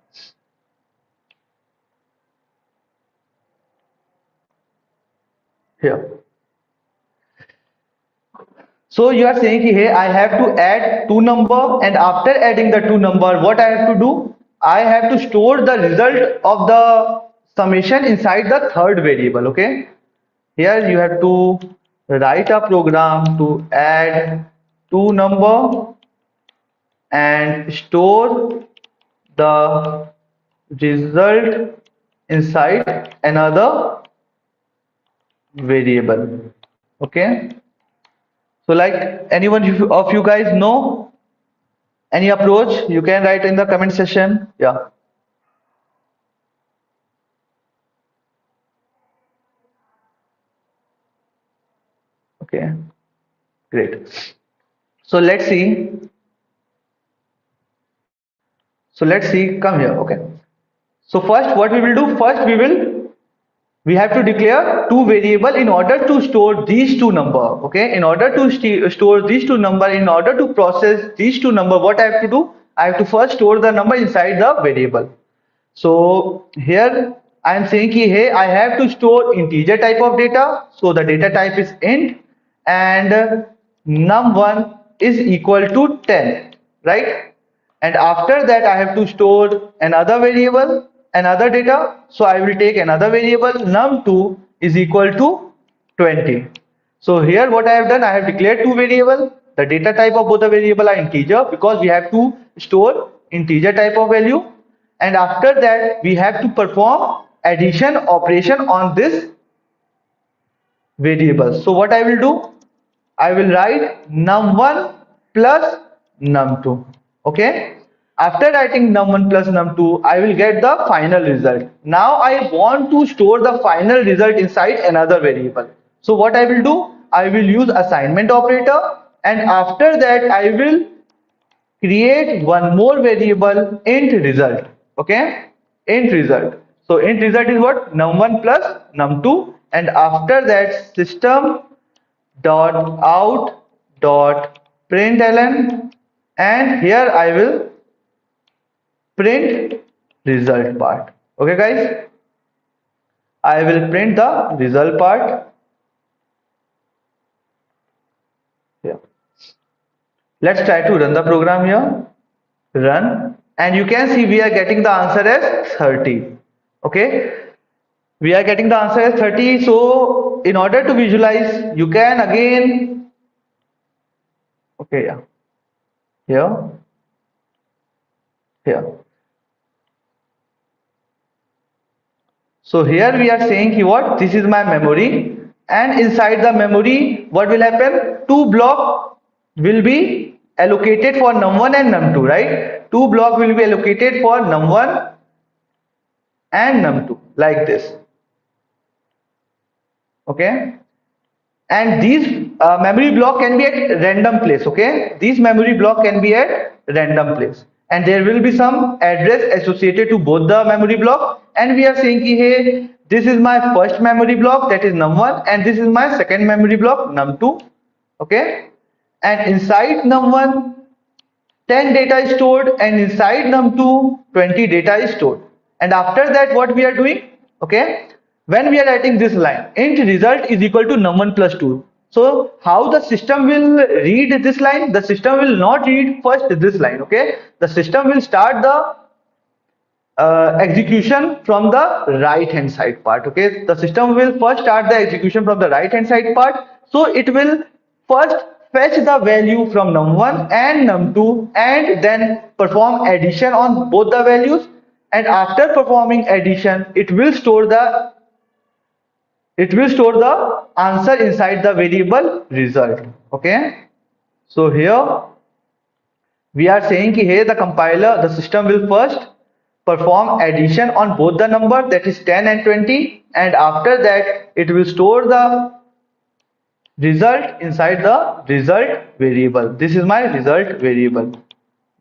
Here. So you are saying, hey, I have to add two number, and after adding the two number, what I have to do? I have to store the result of the summation inside the third variable. Okay. Here you have to write a program to add two number and store the result inside another variable. Okay. So like anyone of you guys know any approach, you can write in the comment section. Yeah. Okay. Great. So let's see. Come here. Okay. So first what we will do? First we have to declare two variable in order to store these two number. Okay, in order to store these two number, in order to process these two number, what I have to do? I have to first store the number inside the variable. So here I am saying ki, hey, I have to store integer type of data. So the data type is int, and num1 is equal to 10, right? And after that I have to store another variable, another data. So I will take another variable, num2 is equal to 20. So here what I have done, I have declared two variable. The data type of both the variable are integer because we have to store integer type of value, and after that we have to perform addition operation on this variable. So what I will do, I will write num1 plus num2. Okay, after writing num1 plus num2, I will get the final result. Now I want to store the final result inside another variable. So what I will do, I will use assignment operator, and after that I will create one more variable, int result. Okay, int result. So int result is what? Num1 plus num2, and after that system dot out dot println, and here I will print result part. Okay guys, I will print the result part here. Let's try to run the program here. Run, and you can see we are getting the answer as 30. Okay, we are getting the answer as 30. So in order to visualize, you can again, okay, yeah, here, here. So here we are saying ki what? This is my memory, and inside the memory, what will happen? Two block will be allocated for num1 and num2, right? Two block will be allocated for num1 and num2, like this. Okay, and these memory block can be at random place. Okay, these memory block can be at random place, and there will be some address associated to both the memory block, and we are saying ki, hey, this is my first memory block, that is num1, and this is my second memory block, num2. Okay, and inside num1 10 data is stored, and inside num2 20 data is stored. And after that, what we are doing? Okay, when we are writing this line, int result is equal to num1 plus 2. So how the system will read this line? The system will not read first this line. Okay, the system will start the execution from the right hand side part. Okay, the system will first start the execution from the right hand side part. So it will first fetch the value from num1 and num2, and then perform addition on both the values, and after performing addition it will store the answer inside the variable result. Okay, so here we are saying ki, hey, the system will first perform addition on both the number, that is 10 and 20, and after that it will store the result inside the result variable. This is my result variable.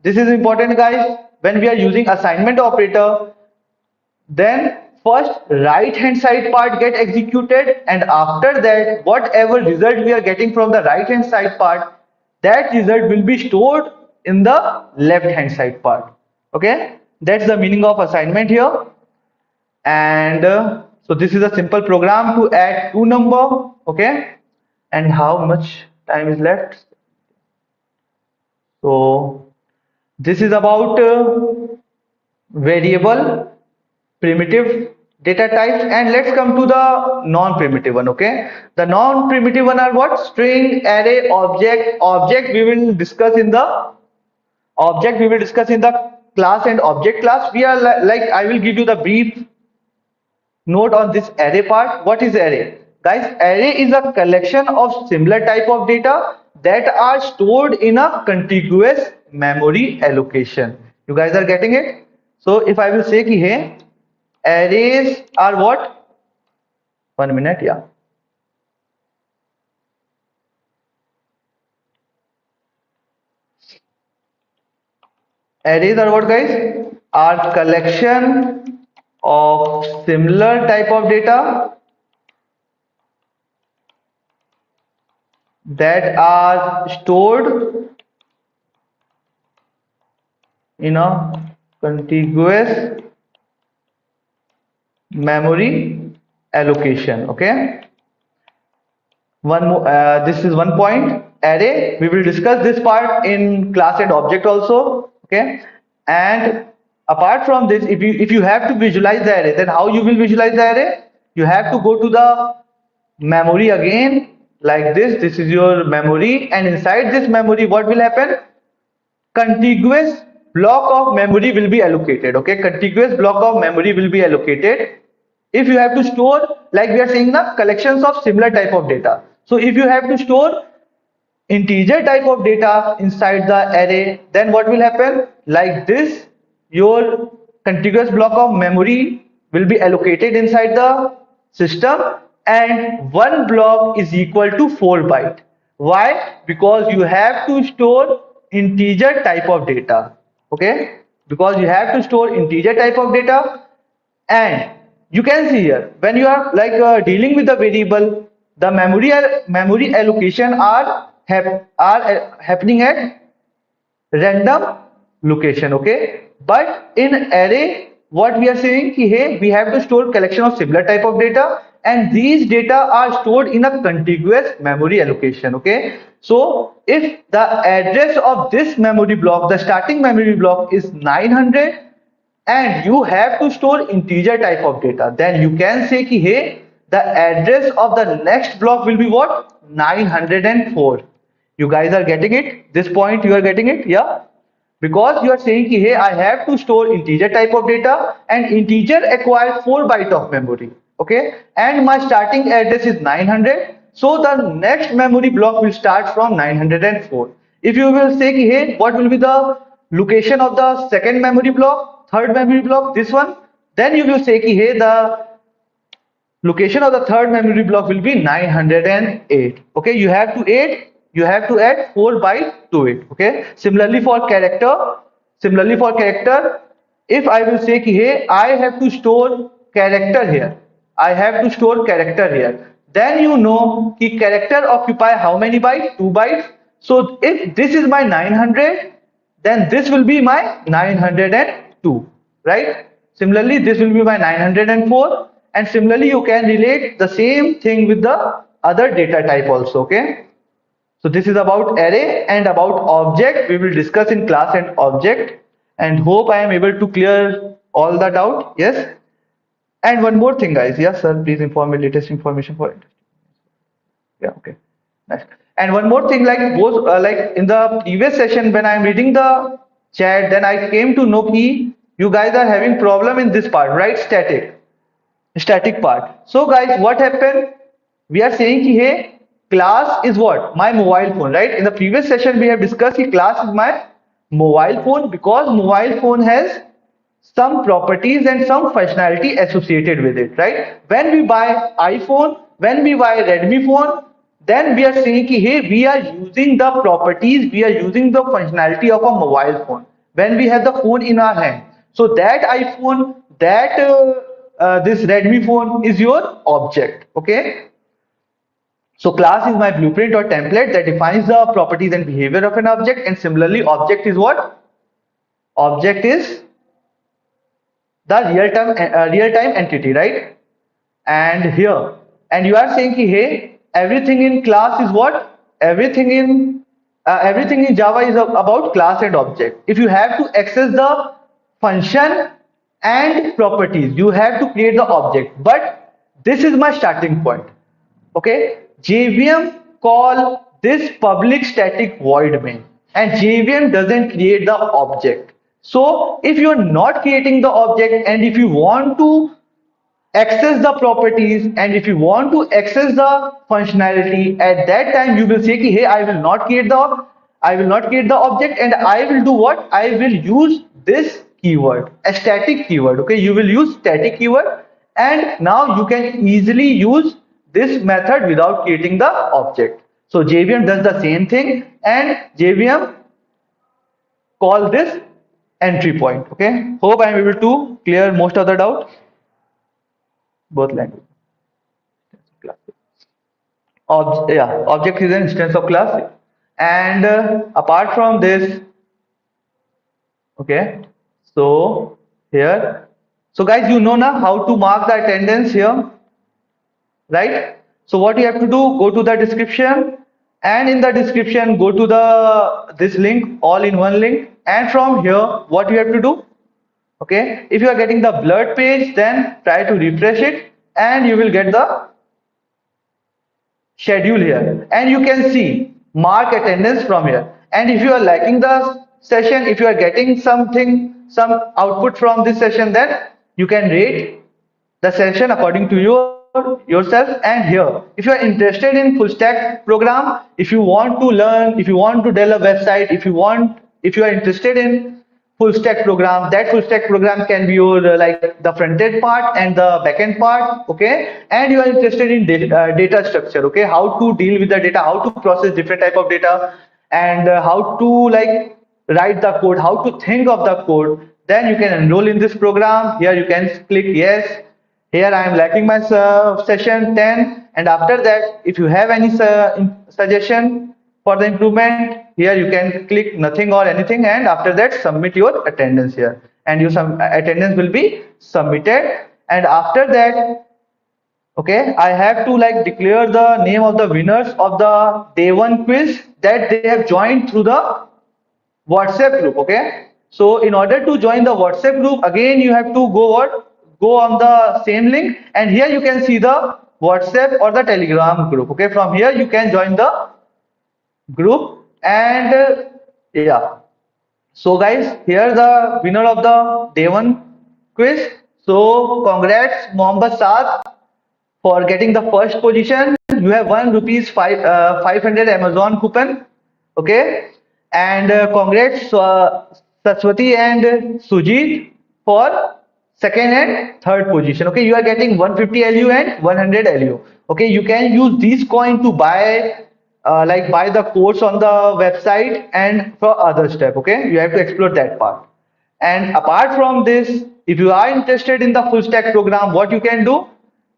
This is important, guys. When we are using assignment operator, then first right hand side part get executed, and after that whatever result we are getting from the right hand side part, that result will be stored in the left hand side part. Okay, that's the meaning of assignment here. And so this is a simple program to add two number. Okay, and how much time is left? So this is about variable, primitive data types, and let's come to the non-primitive one. Okay, the non-primitive one are what? String, array, object we will discuss in the class and object class. We are like I will give you the brief note on this array part. What is array? Guys, array is a collection of similar type of data that are stored in a contiguous memory allocation. You guys are getting it? So if I will say ki, hey, arrays are what? 1 minute, yeah. Arrays are what, guys? Are collection of similar type of data that are stored in a contiguous memory allocation. Okay, one more, this is one point. Array, we will discuss this part in class and object also. Okay, and apart from this, if you have to visualize the array, then how you will visualize the array? You have to go to the memory again, like this. This is your memory, and inside this memory what will happen? Contiguous block of memory will be allocated. Okay, contiguous block of memory will be allocated. If you have to store, like we are saying, the collections of similar type of data. So if you have to store integer type of data inside the array, then what will happen? Like this, your contiguous block of memory will be allocated inside the system, and one block is equal to 4 byte. Why? Because you have to store integer type of data. Okay, because you have to store integer type of data. And you can see here, when you are like dealing with the variable, the memory allocation are happening at random location. Okay, but in array what we are saying ki, hey, we have to store collection of similar type of data, and these data are stored in a contiguous memory allocation. Okay, so if the address of this memory block, the starting memory block is 900, and you have to store integer type of data, then you can say ki, hey, the address of the next block will be what? 904. You guys are getting it? This point you are getting it? Yeah, because you are saying ki, hey, I have to store integer type of data, and integer acquires 4 byte of memory. Okay, and my starting address is 900, so the next memory block will start from 904. If you will say ki, hey, what will be the location of the second memory block, third memory block, this one, then you will say ki, hey, the location of the third memory block will be 908. Okay, you have to add 4 byte to it. Okay, similarly for character, if I will say ki, hey, I have to store character here, I have to store character here, then you know ki character occupy how many bytes? 2 bytes. So if this is my 900, then this will be my 902, right? Similarly, this will be my 904, and similarly you can relate the same thing with the other data type also. Okay, so this is about array, and about object we will discuss in class and object, and hope I am able to clear all the doubt. Yes, and one more thing, guys. Yes sir, please inform me latest information for it. Yeah, okay, nice. And one more thing, like both like in the previous session when I'm reading the chat, then I came to know ki you guys are having problem in this part, right? Static part. So guys, what happened? We are saying ki, hey, class is what? My mobile phone, right? In the previous session we have discussed ki class is my mobile phone, because mobile phone has some properties and some functionality associated with it, right? When we buy iPhone, when we buy Redmi phone, then we are saying ki, hey, we are using the properties, we are using the functionality of a mobile phone when we have the phone in our hand. So that iPhone, that this Redmi phone is your object. Okay, so class is my blueprint or template that defines the properties and behavior of an object, and similarly object is what? Object is the real-time entity, right? And here, and you are saying ki, hey, everything in class is what? Everything in Java is about class and object. If you have to access the function and properties, you have to create the object, but this is my starting point. Okay, JVM call this public static void main, and JVM doesn't create the object. So if you're not creating the object, and if you want to access the properties, and if you want to access the functionality, at that time you will say ki, hey, I will not create the object, and I will do what? I will use this keyword, a static keyword. Okay, you will use static keyword, and now you can easily use this method without creating the object. So JVM does the same thing, and JVM call this entry point. Okay, hope I am able to clear most of the doubt. Both language. Object is an instance of class, and apart from this, okay, so here, so guys, you know now how to mark the attendance here, right? So what you have to do, go to the description, and in the description go to the this link, all in one link, and from here what you have to do, okay, if you are getting the blurred page, then try to refresh it, and you will get the schedule here, and you can see mark attendance from here. And if you are liking the session, if you are getting some output from this session, then you can rate the session according to yourself. And here, if you are interested in full stack program, if you want to learn, if you want to develop website, if you are interested in full stack program, that full stack program can be your like the front end part and the back end part. Okay, and you are interested in data structure, okay, how to deal with the data, how to process different type of data, and how to like write the code, how to think of the code, then you can enroll in this program. Here you can click yes. Here I am liking my session 10, and after that, if you have any suggestion for the improvement, here you can click nothing or anything, and after that submit your attendance here. and your attendance will be submitted. And after that, okay, I have to like declare the name of the winners of the day one quiz that they have joined through the WhatsApp group. Okay, so in order to join the WhatsApp group, again you have to go on the same link, and here you can see the WhatsApp or the Telegram group. Okay, from here you can join the group. And yeah, so guys, here the winner of the day one quiz. So congrats Mohammed Saad for getting the first position. You have won rupees 500 Amazon coupon. Okay, and congrats Saswati and Sujit for second and third position. Okay, you are getting 150 LU and 100 LU. Okay, you can use these coin to buy like buy the course on the website and for other step. Okay, you have to explore that part. And apart from this, if you are interested in the full stack program, what you can do,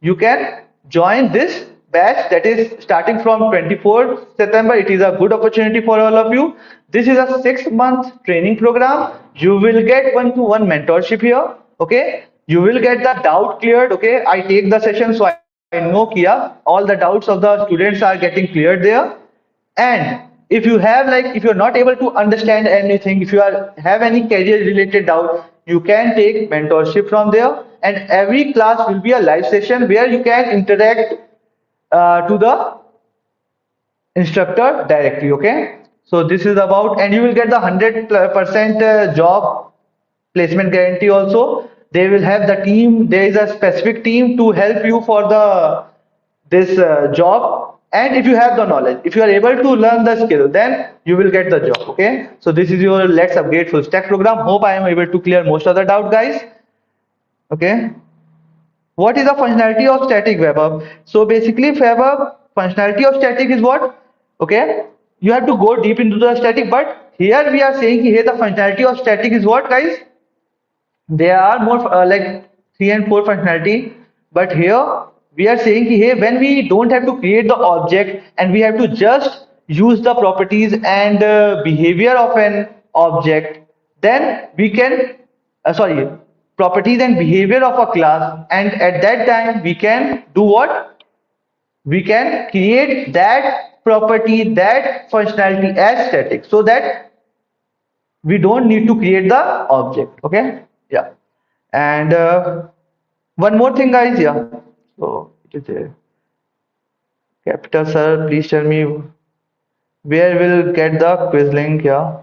you can join this batch that is starting from 24th September. It is a good opportunity for all of you. This is a 6-month training program. You will get one-to-one mentorship here. Okay, you will get the doubt cleared. Okay, I take the session, so I know Kia all the doubts of the students are getting cleared there. And if you have like if you're not able to understand anything, if you have any career related doubt, you can take mentorship from there. And every class will be a live session where you can interact to the instructor directly. Okay, so this is about, and you will get the 100% job placement guarantee also. They will have the team, there is a specific team to help you for the this job. And if you have the knowledge, if you are able to learn the skill, then you will get the job. Okay, so this is your Let's Upgrade full stack program. Hope I am able to clear most of the doubt, guys. Okay, what is the functionality of static web app? So basically web app functionality of static is what? Okay, you have to go deep into the static, but here we are saying here the functionality of static is what, guys? There are more like 3 and 4 functionality, but here we are saying here when we don't have to create the object and we have to just use the properties and behavior of an object, then we can sorry, properties and behavior of a class, and at that time we can do what? We can create that property, that functionality as static, so that we don't need to create the object. Okay, yeah. And one more thing, guys. Yeah, so it is a capital. Sir, please tell me where will get the quiz link. Yeah,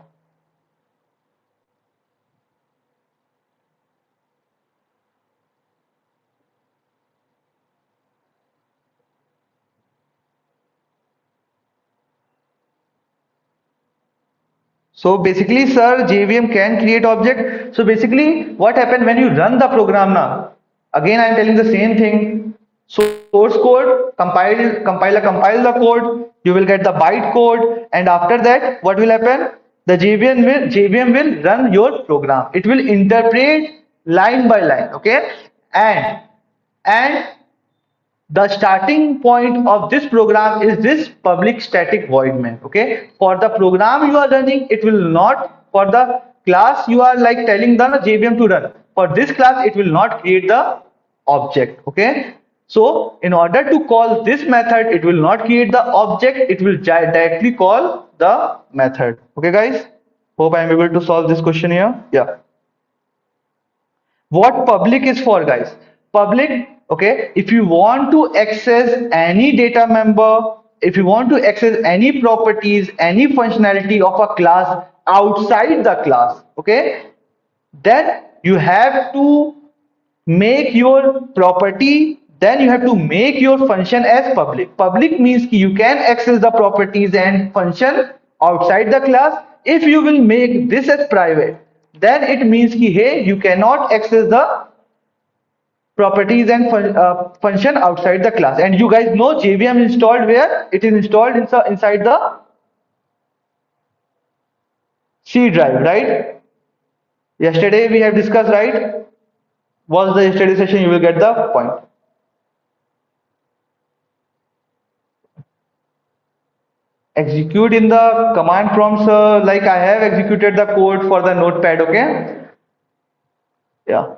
so basically, sir, JVM can create object. So basically, what happened when you run the program now? Again, I am telling the same thing. Source code, compile the code. You will get the byte code, and after that, what will happen? The JVM will run your program. It will interpret line by line. Okay, and the starting point of this program is this public static void main. Okay, for the program you are running, it will not, for the class you are like telling the JVM to run, for this class it will not create the object. Okay, so in order to call this method, it will not create the object, it will directly call the method. Okay guys, hope I am able to solve this question here. Yeah, what public is for, guys? Public, okay, if you want to access any data member, if you want to access any properties, any functionality of a class outside the class, okay, then you have to make your property, then you have to make your function as public. Public means you can access the properties and function outside the class. If you will make this as private, then it means hey, you cannot access the properties and function outside the class. And you guys know JVM installed where? It is installed inside the C drive, right? Yesterday we have discussed, right? Was the yesterday session, you will get the point. Execute in the command prompts, like I have executed the code for the notepad. Okay, Yeah.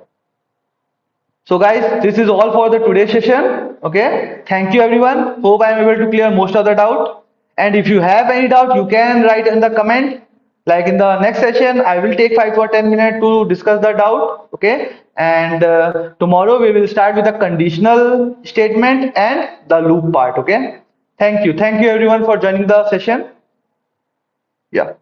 So guys, this is all for the today's session. Okay. Thank you everyone. Hope I am able to clear most of the doubt. And if you have any doubt, you can write in the comment. Like in the next session, I will take 5 or 10 minutes to discuss the doubt. Okay. And tomorrow we will start with the conditional statement and the loop part. Okay. Thank you. Thank you everyone for joining the session. Yeah.